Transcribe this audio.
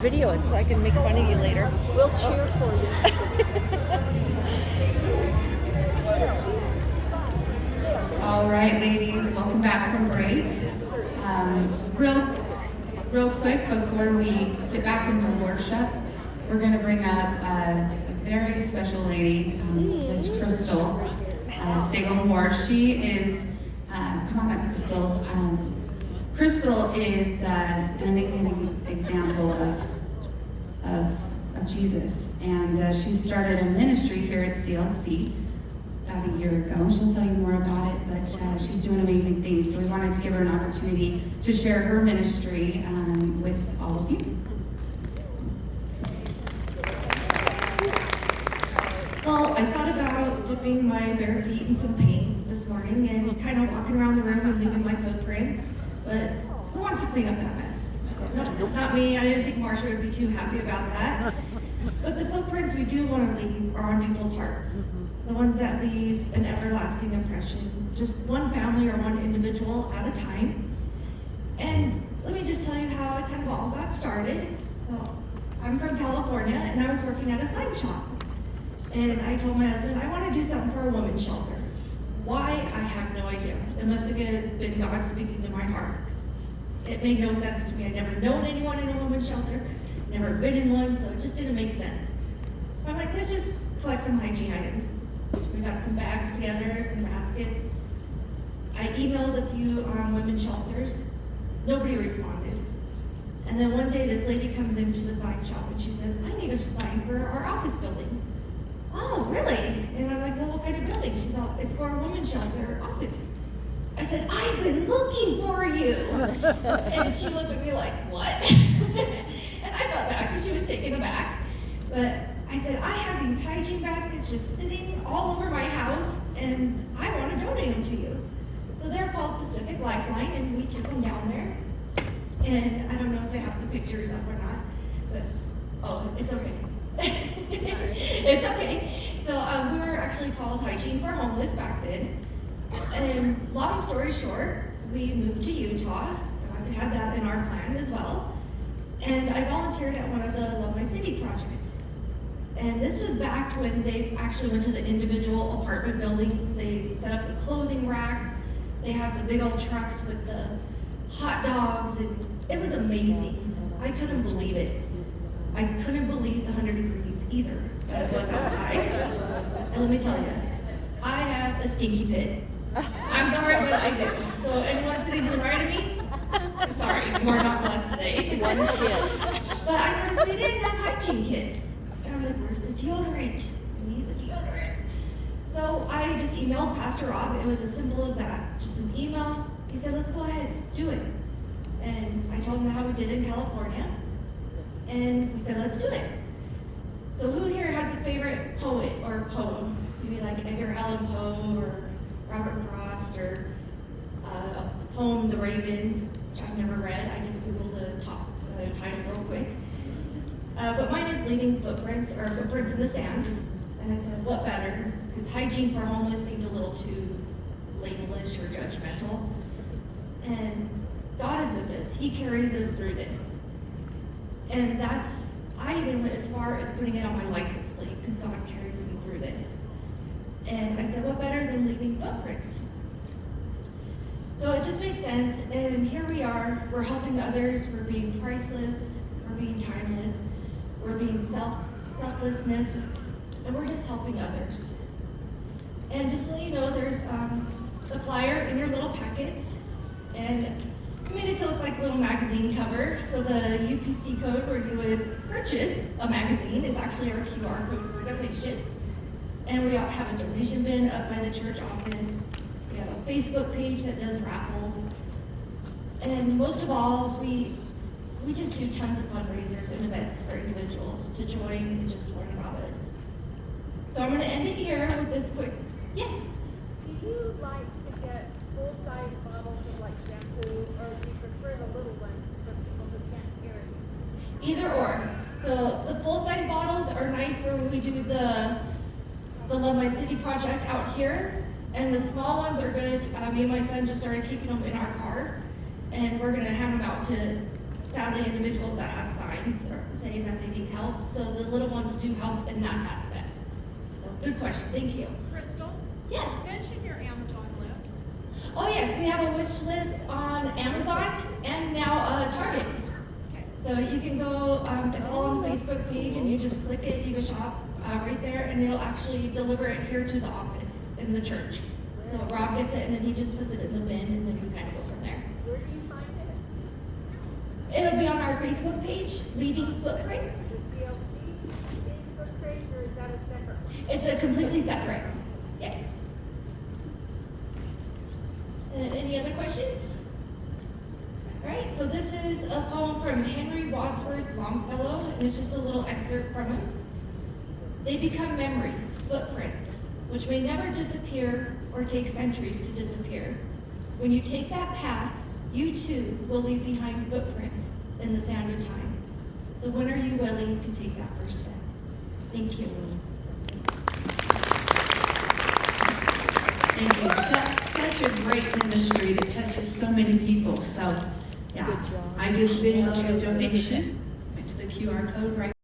Video it so I can make fun of you later. We'll cheer for you. All right, ladies, welcome back from break. Real quick, before we get back into worship, we're going to bring up a very special lady, Miss Crystal Stagel-Moore. She is, come on up, Crystal. Crystal is an amazing example of Jesus, and she started a ministry here at CLC about a year ago. She'll tell you more about it, but she's doing amazing things, so we wanted to give her an opportunity to share her ministry with all of you. Well, I thought about dipping my bare feet in some paint this morning and kind of walking around the room and leaving my footprints, but who wants to clean up that mess? Nope, not me. I didn't think Marsha would be too happy about that. But the footprints we do want to leave are on people's hearts. The ones that leave an everlasting impression. Just one family or one individual at a time. And let me just tell you how it kind of all got started. So I'm from California and I was working at a sign shop. And I told my husband, I want to do something for a women's shelter. Why? I have no idea. It must have been God speaking to my heart. It made no sense to me. I'd never known anyone in a women's shelter, never been in one, so it just didn't make sense. I'm like, let's just collect some hygiene items. We got some bags together, some baskets. I emailed a few women's shelters. Nobody responded. And then one day this lady comes into the sign shop and she says, I need a sign for our office building. Oh, really? And I'm like, well, what kind of building? She's all, it's for our women's shelter office. I said, I've been looking for you. And she looked at me like, what? And I felt bad because she was taken aback. But I said, I have these hygiene baskets just sitting all over my house and I want to donate them to you. So they're called Pacific Lifeline and we took them down there. And I don't know if they have the pictures up or not, but oh, it's okay. It's okay. So we were actually called Hygiene for Homeless back then. And long story short, we moved to Utah. God had that in our plan as well. And I volunteered at one of the Love My City projects. And this was back when they actually went to the individual apartment buildings. They set up the clothing racks. They had the big old trucks with the hot dogs. And it was amazing. I couldn't believe it. I couldn't believe the 100 degrees either that it was outside. And let me tell you, I have a stinky pit. I'm sorry, but I do. So anyone sitting to the right of me, I'm sorry, you are not blessed today. One kid. But I noticed they didn't have hygiene kits. And I'm like, where's the deodorant? I need the deodorant. So I just emailed Pastor Rob. It was as simple as that. Just an email. He said, let's go ahead, do it. And I told him how we did it in California. And we said, let's do it. So who here has a favorite poet or poem? Maybe like Edgar Allan Poe or Robert Frost or the poem The Raven, which I've never read. I just Googled the title real quick. But mine is Leaving Footprints, or Footprints in the Sand. And I said, what better? Because hygiene for homeless seemed a little too labelish or judgmental. And God is with us. He carries us through this. And I even went as far as putting it on my license plate because God carries me through this. And I said, what better than leaving footprints? So it just made sense, and here we are. We're helping others. We're being priceless. We're being timeless. We're being selflessness, and we're just helping others. And just so you know, there's the flyer in your little packets, and we made it to look like a little magazine cover. So the UPC code where you would purchase a magazine is actually our QR code for donations. And we have a donation bin up by the church office. We have a Facebook page that does raffles. And most of all, we just do tons of fundraisers and events for individuals to join and just learn about us. So I'm going to end it here with this quick, yes? Do you like to get full-size bottles of like shampoo, or do you prefer the little ones for people who can't carry? Either or. So the full-size bottles are nice for when we do the Love My City project out here, and the small ones are good. Me and my son just started keeping them in our car, and we're gonna hand them out to sadly individuals that have signs are saying that they need help, so the little ones do help in that aspect. So, good question, thank you. Crystal, Yes. mention your Amazon list. Oh yes, we have a wish list on Amazon and now Target. So you can go, it's all on the Facebook page and you just click it, you can shop right there and it'll actually deliver it here to the office in the church. So Rob gets it and then he just puts it in the bin and then we kind of go from there. Where do you find it? It'll be on our Facebook page, Leaving Footprints. The CLC Facebook page, or is that a separate? It's a completely separate, yes. Any other questions? All right, so this is a poem from Henry Wadsworth Longfellow, and it's just a little excerpt from him. They become memories, footprints, which may never disappear or take centuries to disappear. When you take that path, you too will leave behind footprints in the sand of time. So when are you willing to take that first step? Thank you. Thank you. Such a great ministry that touches so many people. So, yeah, I just videoed a donation. Went to the QR code right